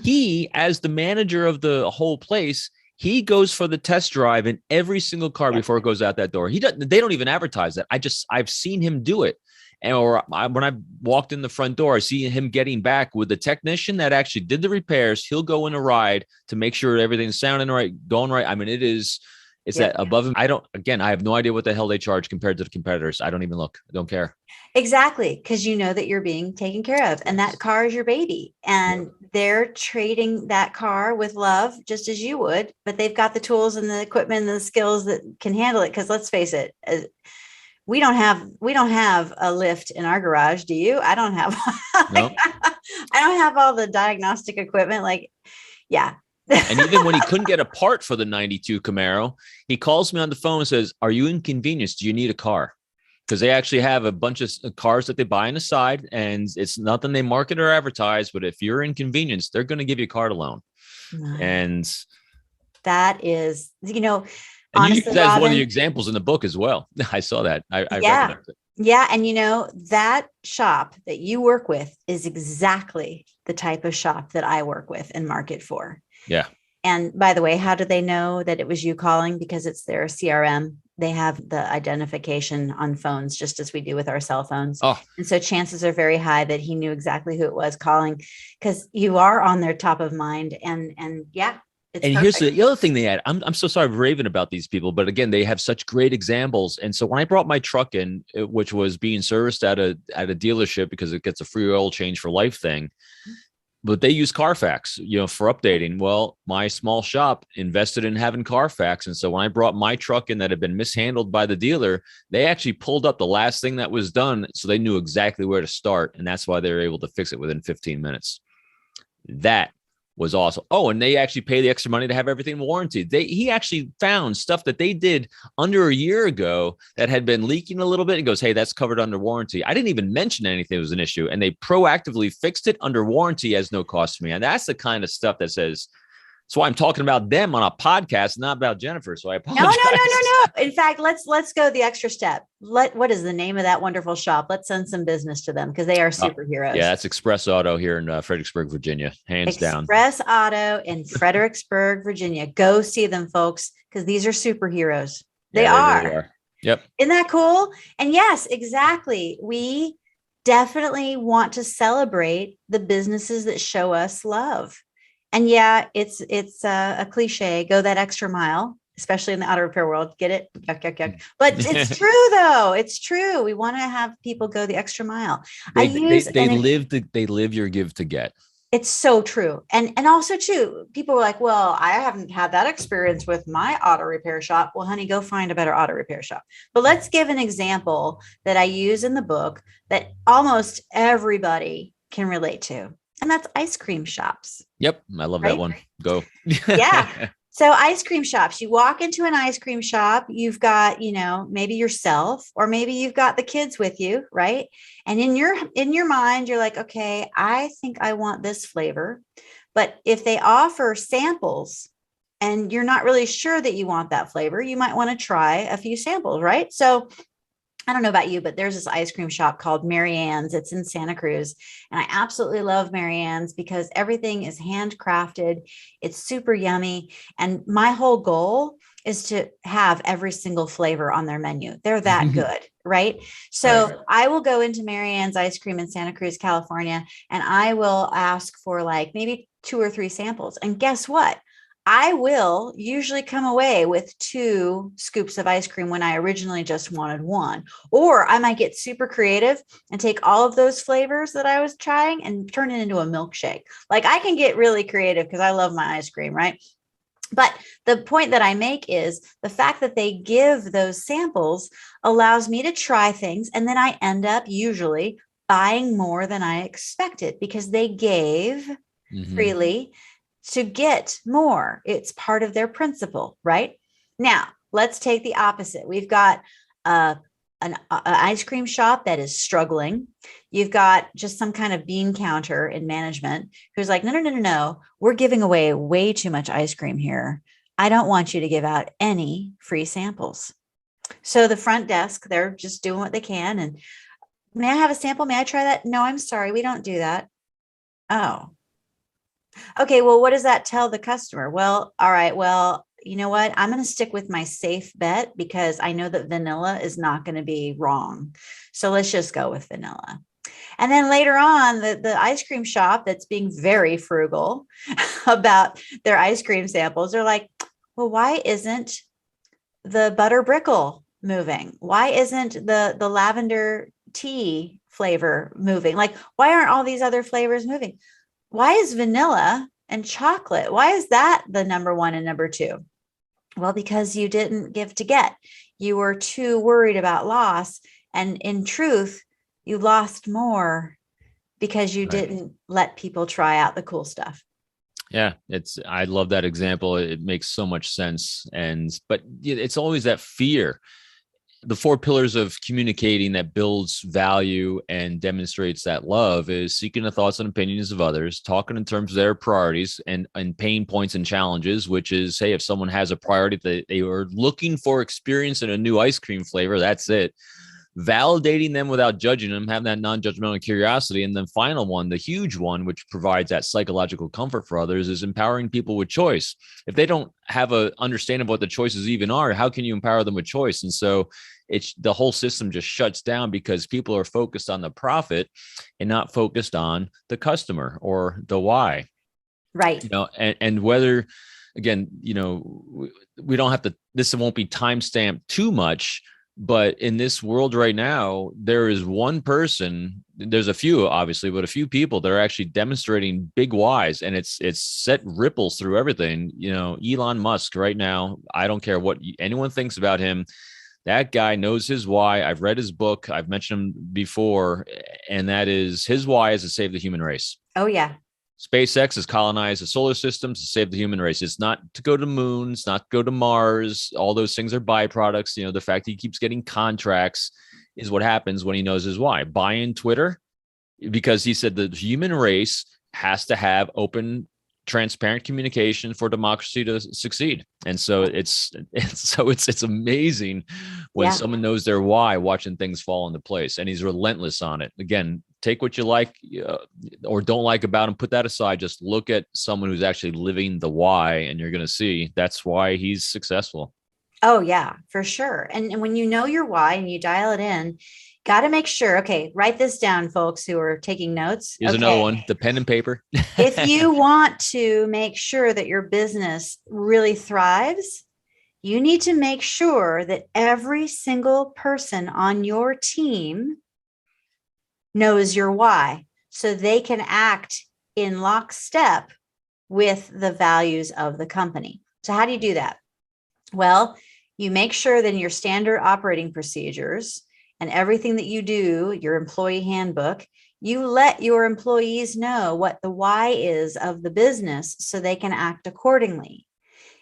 He, as the manager of the whole place, he goes for the test drive in every single car before it goes out that door. They don't even advertise that. I've seen him do it. When I walked in the front door, I see him getting back with the technician that actually did the repairs. He'll go in a ride to make sure everything's sounding right, going right. I mean, it's that above him. I have no idea what the hell they charge compared to the competitors. I don't even look. I don't care. Exactly. Because you know that you're being taken care of, and that car is your baby, and they're trading that car with love, just as you would, but they've got the tools and the equipment and the skills that can handle it. Because let's face it, we don't have a lift in our garage. Do you? I don't have, Nope. I don't have all the diagnostic equipment. And even when he couldn't get a part for the 92 Camaro, he calls me on the phone and says, "Are you inconvenienced? Do you need a car?" Because they actually have a bunch of cars that they buy on the side, and it's nothing they market or advertise. But if you're inconvenienced, they're going to give you a car to loan. And that is, and you use honestly, that as one of Robin, the examples in the book as well. I saw that. I yeah. recognized it. Yeah. And that shop that you work with is exactly the type of shop that I work with and market for. Yeah. And by the way, how do they know that it was you calling? Because it's their CRM. They have the identification on phones, just as we do with our cell phones. Oh, And so chances are very high that he knew exactly who it was calling, because you are on their top of mind. And yeah, it's and perfect. here's the other thing they had. I'm so sorry, I'm raving about these people, but again, they have such great examples. And so when I brought my truck in, which was being serviced at a dealership because it gets a free oil change for life thing, but they use Carfax, for updating. Well, my small shop invested in having Carfax. And so when I brought my truck in that had been mishandled by the dealer, they actually pulled up the last thing that was done. So they knew exactly where to start. And that's why they were able to fix it within 15 minutes. That was awesome. Oh, and they actually pay the extra money to have everything warranted. He actually found stuff that they did under a year ago that had been leaking a little bit and goes, hey, that's covered under warranty. I didn't even mention anything was an issue. And they proactively fixed it under warranty as no cost to me. And that's the kind of stuff that says, that's why I'm talking about them on a podcast, not about Jennifer. So I apologize. No. In fact, let's go the extra step. What is the name of that wonderful shop? Let's send some business to them, because they are superheroes. Yeah, that's Express Auto here in Fredericksburg, Virginia. Hands down. Express Auto in Fredericksburg, Virginia. Go see them, folks, because these are superheroes. They really are. Yep. Isn't that cool? And yes, exactly. We definitely want to celebrate the businesses that show us love. And yeah, it's a cliche, go that extra mile, especially in the auto repair world. Get it? Yuck, yuck, yuck. But it's true, though. It's true. We want to have people go the extra mile. They live your give to get. It's so true. And also, too, people were like, well, I haven't had that experience with my auto repair shop. Well, honey, go find a better auto repair shop. But let's give an example that I use in the book that almost everybody can relate to. And that's ice cream shops. Yep. I love that one. Go. Yeah. So ice cream shops, you walk into an ice cream shop, you've got, maybe yourself, or maybe you've got the kids with you, right? And in your mind, you're like, okay, I think I want this flavor. But if they offer samples and you're not really sure that you want that flavor, you might want to try a few samples, right? So I don't know about you, but there's this ice cream shop called Mary Ann's. It's in Santa Cruz. And I absolutely love Mary Ann's because everything is handcrafted. It's super yummy. And my whole goal is to have every single flavor on their menu. They're that good, right? So I will go into Mary Ann's ice cream in Santa Cruz, California, and I will ask for like maybe 2 or 3 samples. And guess what? I will usually come away with 2 scoops of ice cream when I originally just wanted 1. Or I might get super creative and take all of those flavors that I was trying and turn it into a milkshake. Like I can get really creative because I love my ice cream, right? But the point that I make is the fact that they give those samples allows me to try things. And then I end up usually buying more than I expected because they gave freely to get more. It's part of their principle, right? Now, let's take the opposite. We've got an ice cream shop that is struggling. You've got just some kind of bean counter in management who's like, no. We're giving away way too much ice cream here. I don't want you to give out any free samples. So the front desk, they're just doing what they can. And may I have a sample? May I try that? No, I'm sorry. We don't do that. Oh, okay. Well, what does that tell the customer? Well, all right. Well, you know what? I'm going to stick with my safe bet because I know that vanilla is not going to be wrong. So let's just go with vanilla. And then later on, the ice cream shop that's being very frugal about their ice cream samples, they're like, well, why isn't the butter brickle moving? Why isn't the lavender tea flavor moving? Like, why aren't all these other flavors moving? Why is vanilla and chocolate? Why is that the number 1 and number 2? Well, because you didn't give to get. You were too worried about loss. And in truth, you lost more because you didn't let people try out the cool stuff. Yeah, I love that example. It makes so much sense. But it's always that fear. the four pillars of communicating that builds value and demonstrates that love is seeking the thoughts and opinions of others, talking in terms of their priorities and pain points and challenges, which is, hey, if someone has a priority that they are looking for experience in a new ice cream flavor, that's it. Validating them without judging them, having that non-judgmental curiosity. And then final one, the huge one, which provides that psychological comfort for others, is empowering people with choice. If they don't have a understanding of what the choices even are, how can you empower them with choice? And so it's the whole system just shuts down because people are focused on the profit and not focused on the customer or the why. Right. And whether, again, we don't have to, this won't be timestamped too much, but in this world right now, there is one person, there's a few, obviously, but a few people that are actually demonstrating big whys, and it's set ripples through everything. Elon Musk right now, I don't care what anyone thinks about him. That guy knows his why. I've read his book. I've mentioned him before, and that is his why is to save the human race. Oh, yeah. SpaceX has colonized the solar system to save the human race. It's not to go to moon. It's not to go to Mars. All those things are byproducts. The fact that he keeps getting contracts is what happens when he knows his why. Buying Twitter, because he said the human race has to have open, transparent communication for democracy to succeed. And so it's amazing when someone knows their why, watching things fall into place, and he's relentless on it. Again, take what you like or don't like about him, put that aside. Just look at someone who's actually living the why, and you're going to see that's why he's successful. Oh, yeah, for sure. And when you know your why and you dial it in, got to make sure, okay, write this down, folks who are taking notes. Here's another one, the pen and paper. If you want to make sure that your business really thrives, you need to make sure that every single person on your team knows your why, so they can act in lockstep with the values of the company. So how do you do that? Well, you make sure that in your standard operating procedures and everything that you do, your employee handbook, you let your employees know what the why is of the business so they can act accordingly.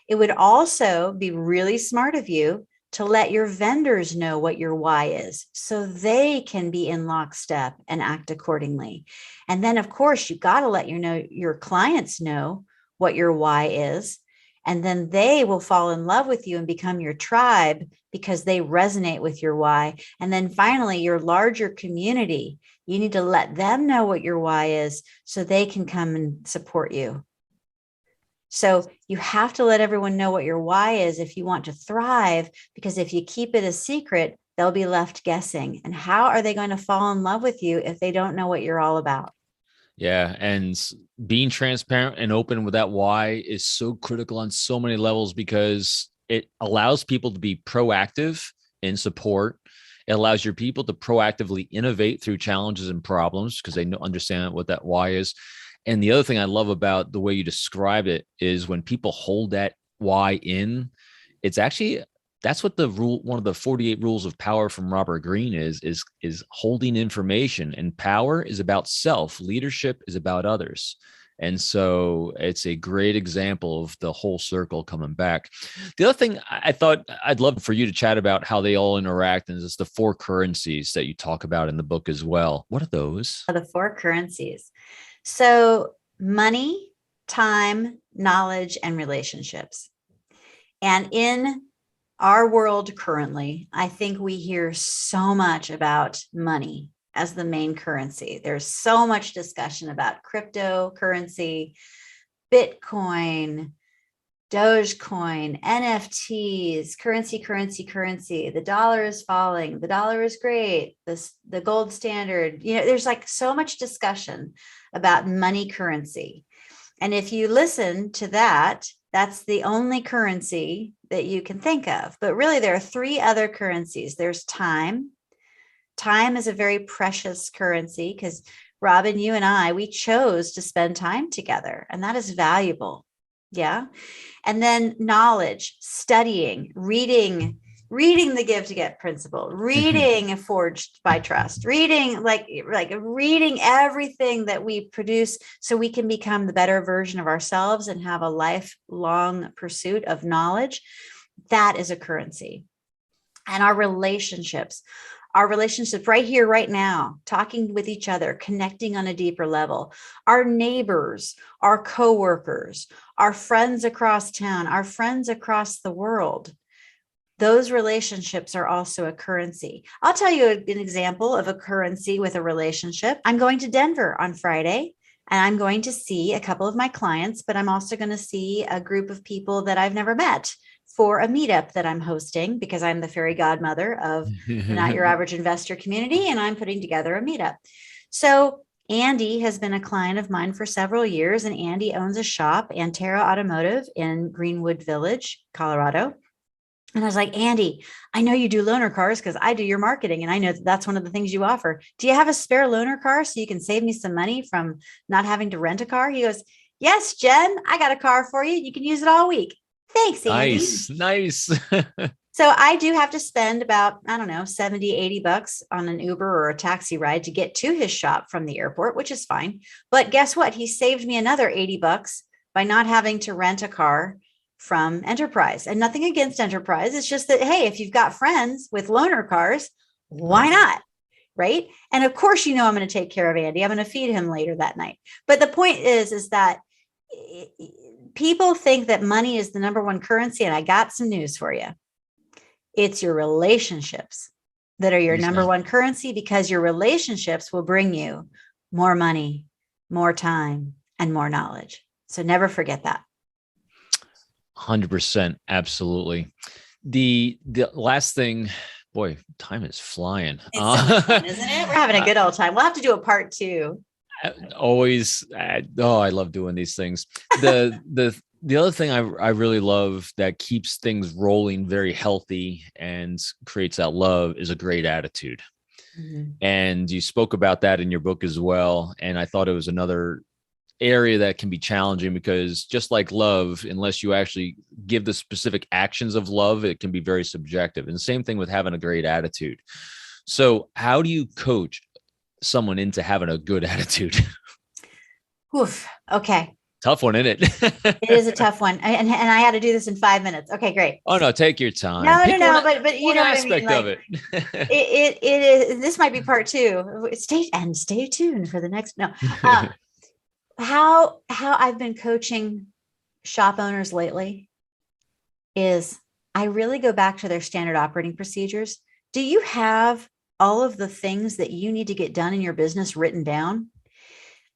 It would also be really smart of you to let your vendors know what your why is so they can be in lockstep and act accordingly. And then, of course, you got to let your clients know what your why is. And then they will fall in love with you and become your tribe because they resonate with your why. And then finally, your larger community, you need to let them know what your why is so they can come and support you. So you have to let everyone know what your why is if you want to thrive, because if you keep it a secret, they'll be left guessing. And how are they going to fall in love with you if they don't know what you're all about? Yeah. And being transparent and open with that why is so critical on so many levels, because it allows people to be proactive in support. It allows your people to proactively innovate through challenges and problems because they understand what that why is. And the other thing I love about the way you describe it is when people hold that why in, it's actually, that's what the rule, one of the 48 rules of power from Robert Greene is holding information. And power is about self. Leadership is about others. And so it's a great example of the whole circle coming back. The other thing I thought I'd love for you to chat about how they all interact, and it's the four currencies that you talk about in the book as well. What are those? The four currencies. So money, time, knowledge, and relationships. And in our world currently, I think we hear so much about money as the main currency. There's so much discussion about cryptocurrency, Bitcoin, Dogecoin, NFTs, currency. The dollar is falling. The dollar is great. The gold standard. There's like so much discussion about money currency. And if you listen to that, that's the only currency that you can think of. But really, there are three other currencies. There's time. Time is a very precious currency because, Robin, you and I, we chose to spend time together, and that is valuable. Yeah. And then knowledge, studying, reading the Give to Get principle, reading Forged by Trust, reading like reading everything that we produce so we can become the better version of ourselves and have a lifelong pursuit of knowledge. That is a currency. And our relationships right here, right now, talking with each other, connecting on a deeper level, our neighbors, our coworkers, our friends across town, our friends across the world. Those relationships are also a currency. I'll tell you an example of a currency with a relationship. I'm going to Denver on Friday, and I'm going to see a couple of my clients, but I'm also going to see a group of people that I've never met for a meetup that I'm hosting, because I'm the fairy godmother of the Not Your Average Investor community, and I'm putting together a meetup. So Andy has been a client of mine for several years, and Andy owns a shop, Antero Automotive, in Greenwood Village, Colorado. And I was like, Andy, I know you do loaner cars because I do your marketing, and I know that's one of the things you offer. Do you have a spare loaner car so you can save me some money from not having to rent a car? He goes, yes, Jen, I got a car for you. You can use it all week. Thanks, Andy. Nice. So I do have to spend about, I don't know, 70, 80 bucks on an Uber or a taxi ride to get to his shop from the airport, which is fine. But guess what? He saved me another 80 bucks by not having to rent a car from Enterprise. And nothing against Enterprise. It's just that, hey, if you've got friends with loaner cars, why not? Right. And of course, I'm going to take care of Andy. I'm going to feed him later that night. But the point is that people think that money is the number one currency. And I got some news for you. It's your relationships that are your number one currency, because your relationships will bring you more money, more time, and more knowledge. So never forget that. 100%. Absolutely. The last thing, boy, time is flying. It's so much fun, isn't it? We're having a good old time. We'll have to do a part 2. Always. I love doing these things. The other thing I really love that keeps things rolling very healthy and creates that love is a great attitude. Mm-hmm. And you spoke about that in your book as well. And I thought it was another area that can be challenging, because just like love, unless you actually give the specific actions of love, it can be very subjective. And same thing with having a great attitude. So how do you coach someone into having a good attitude? Oof. Okay. Tough one, isn't it? It is a tough one. And I had to do this in 5 minutes. Okay, great. Oh no, take your time. No. But you know what I mean? Of it. It is. This might be part 2. Stay tuned for the next. No. How I've been coaching shop owners lately is I really go back to their standard operating procedures. Do you have all of the things that you need to get done in your business written down?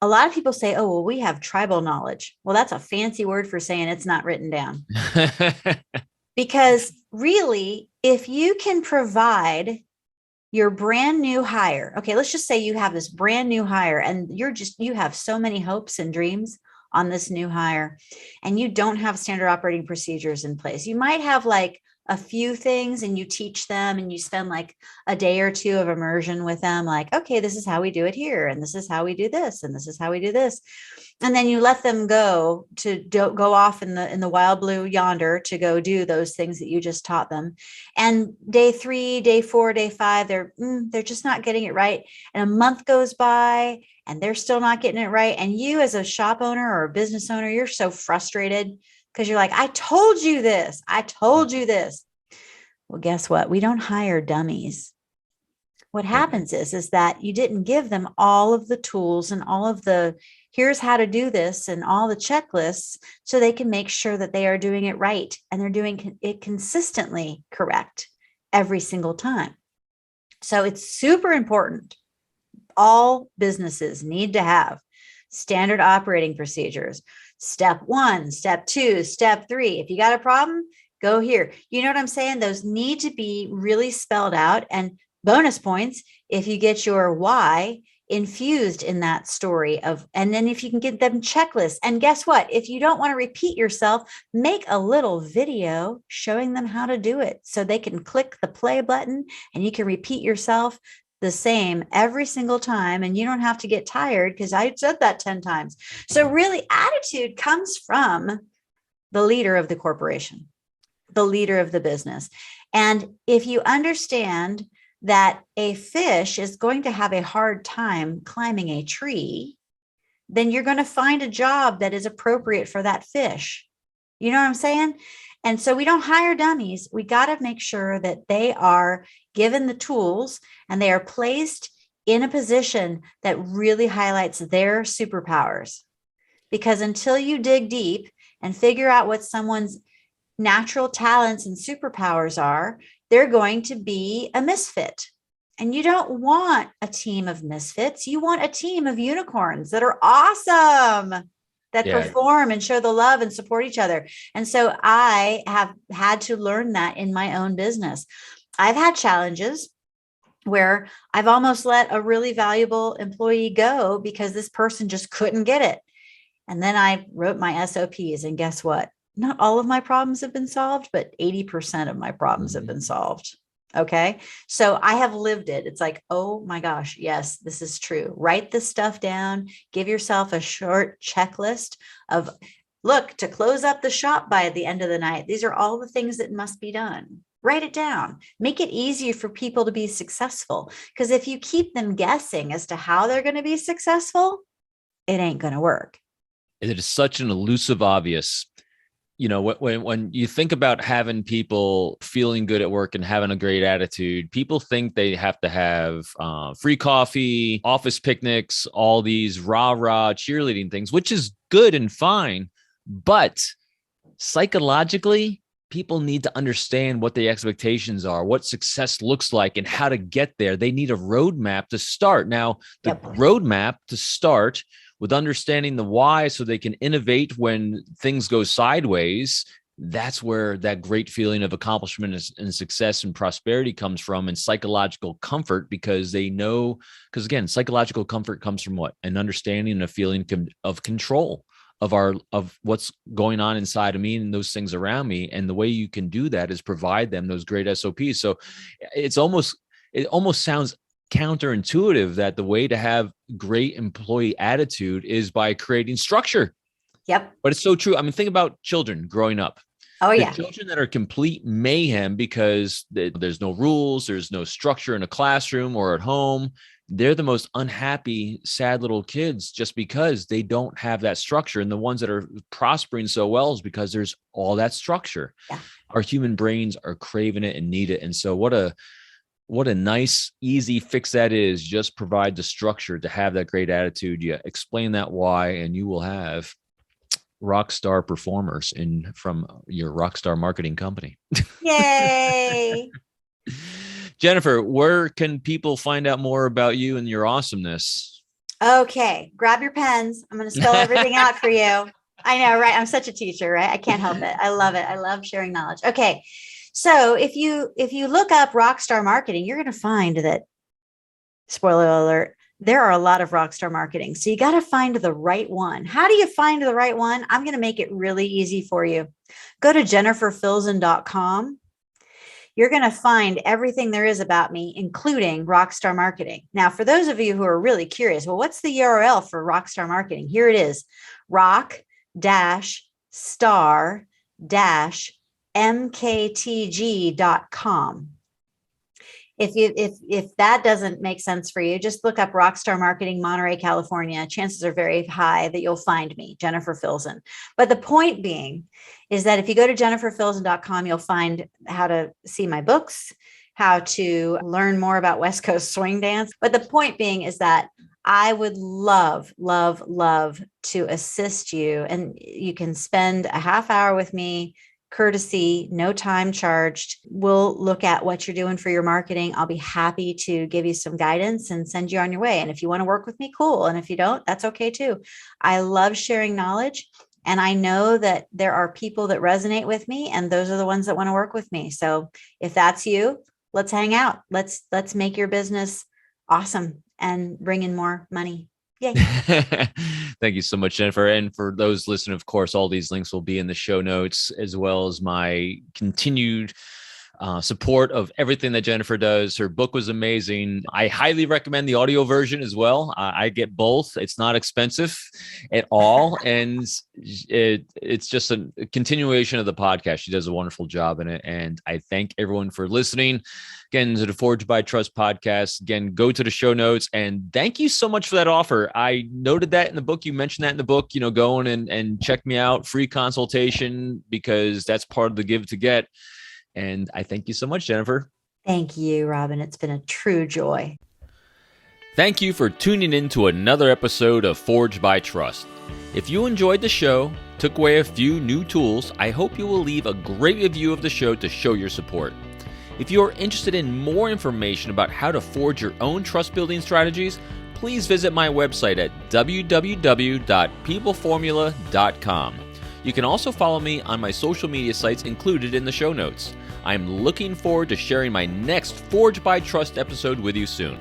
A lot of people say, oh, well, we have tribal knowledge. Well, that's a fancy word for saying it's not written down. Because really, if you can provide your brand new hire, okay, let's just say you have this brand new hire and you have so many hopes and dreams on this new hire, and you don't have standard operating procedures in place. You might have like a few things, and you teach them, and you spend like a day or 2 of immersion with them. Like, okay, this is how we do it here. And this is how we do this. And this is how we do this. And then you let them go off in the wild blue yonder to go do those things that you just taught them. And day 3, day 4, day 5, they're just not getting it right. And a month goes by and they're still not getting it right. And you as a shop owner or a business owner, you're so frustrated because you're like, I told you this. I told you this. Well, guess what? We don't hire dummies. What happens is that you didn't give them all of the tools and all of the, here's how to do this and all the checklists so they can make sure that they are doing it right. And they're doing it consistently correct every single time. So it's super important. All businesses need to have standard operating procedures. Step 1, step 2, step 3. If you got a problem, go here. You know what I'm saying? Those need to be really spelled out. And bonus points if you get your why infused in that story and then if you can get them checklists. And guess what? If you don't want to repeat yourself, make a little video showing them how to do it so they can click the play button and you can repeat yourself the same every single time. And you don't have to get tired because I said that 10 times. So really, attitude comes from the leader of the corporation, the leader of the business. And if you understand that a fish is going to have a hard time climbing a tree, then you're going to find a job that is appropriate for that fish. You know what I'm saying? And so we don't hire dummies. We got to make sure that they are given the tools and they are placed in a position that really highlights their superpowers. Because until you dig deep and figure out what someone's natural talents and superpowers are, they're going to be a misfit. And you don't want a team of misfits. You want a team of unicorns that are awesome, that perform and show the love and support each other. And so I have had to learn that in my own business. I've had challenges where I've almost let a really valuable employee go because this person just couldn't get it. And then I wrote my SOPs, and guess what? Not all of my problems have been solved, but 80% of my problems have been solved. Okay. So I have lived it. It's like, oh my gosh, yes, this is true. Write this stuff down. Give yourself a short checklist of, look, to close up the shop by the end of the night. These are all the things that must be done. Write it down. Make it easier for people to be successful. Because if you keep them guessing as to how they're going to be successful, it ain't going to work. It is such an elusive obvious. You know, when you think about having people feeling good at work and having a great attitude, people think they have to have free coffee, office picnics, all these rah-rah cheerleading things, which is good and fine. But psychologically, people need to understand what the expectations are, what success looks like, and how to get there. They need a roadmap to start. Now, the roadmap to start with understanding the why so they can innovate when things go sideways, that's where that great feeling of accomplishment and success and prosperity comes from, and psychological comfort, because they know, because again, psychological comfort comes from what? An understanding and a feeling of control of what's going on inside of me and those things around me. And the way you can do that is provide them those great SOPs. So it almost sounds counterintuitive that the way to have great employee attitude is by creating structure. Yep. But it's so true. I mean, think about children growing up. Oh, yeah. The children that are complete mayhem because there's no rules, there's no structure in a classroom or at home. They're the most unhappy, sad little kids just because they don't have that structure. And the ones that are prospering so well is because there's all that structure. Yeah. Our human brains are craving it and need it. And so what a nice, easy fix that is. Just provide the structure to have that great attitude. You explain that why, and you will have rock star performers from your rock star marketing company. Yay. Jennifer, where can people find out more about you and your awesomeness? Okay. Grab your pens. I'm going to spell everything out for you. I know, right? I'm such a teacher, right? I can't help it. I love it. I love sharing knowledge. Okay. So if you look up rockstar marketing, you're going to find that, spoiler alert, there are a lot of rockstar marketing. So you got to find the right one. How do you find the right one? I'm going to make it really easy for you. Go to jenniferfilzen.com. You're going to find everything there is about me, including rockstar marketing. Now, for those of you who are really curious, well, what's the URL for rockstar marketing? Here it is: rock-star-mktg.com. If that doesn't make sense for you, just look up Rockstar Marketing, Monterey, California. Chances are very high that you'll find me, Jennifer Filzen. But the point being is that if you go to jenniferfilzen.com, you'll find how to see my books, how to learn more about West Coast swing dance. But the point being is that I would love, love, love to assist you. And you can spend a half hour with me, courtesy, no time charged. We'll look at what you're doing for your marketing. I'll be happy to give you some guidance and send you on your way. And if you want to work with me, cool. And if you don't, that's okay too. I love sharing knowledge. And I know that there are people that resonate with me, and those are the ones that want to work with me. So if that's you, let's hang out. Let's make your business awesome and bring in more money. Yay. Thank you so much, Jennifer. And for those listening, of course, all these links will be in the show notes, as well as my continued support of everything that Jennifer does. Her book was amazing. I highly recommend the audio version as well. I get both. It's not expensive at all. And it's just a continuation of the podcast. She does a wonderful job in it. And I thank everyone for listening. Again, to the Forged by Trust podcast. Again, go to the show notes, and thank you so much for that offer. I noted that in the book. You mentioned that in the book, go and check me out, free consultation, because that's part of the give to get. And I thank you so much, Jennifer. Thank you, Robin. It's been a true joy. Thank you for tuning in to another episode of Forged by Trust. If you enjoyed the show, took away a few new tools, I hope you will leave a great review of the show to show your support. If you are interested in more information about how to forge your own trust building strategies, please visit my website at www.peopleformula.com. You can also follow me on my social media sites included in the show notes. I'm looking forward to sharing my next Forged by Trust episode with you soon.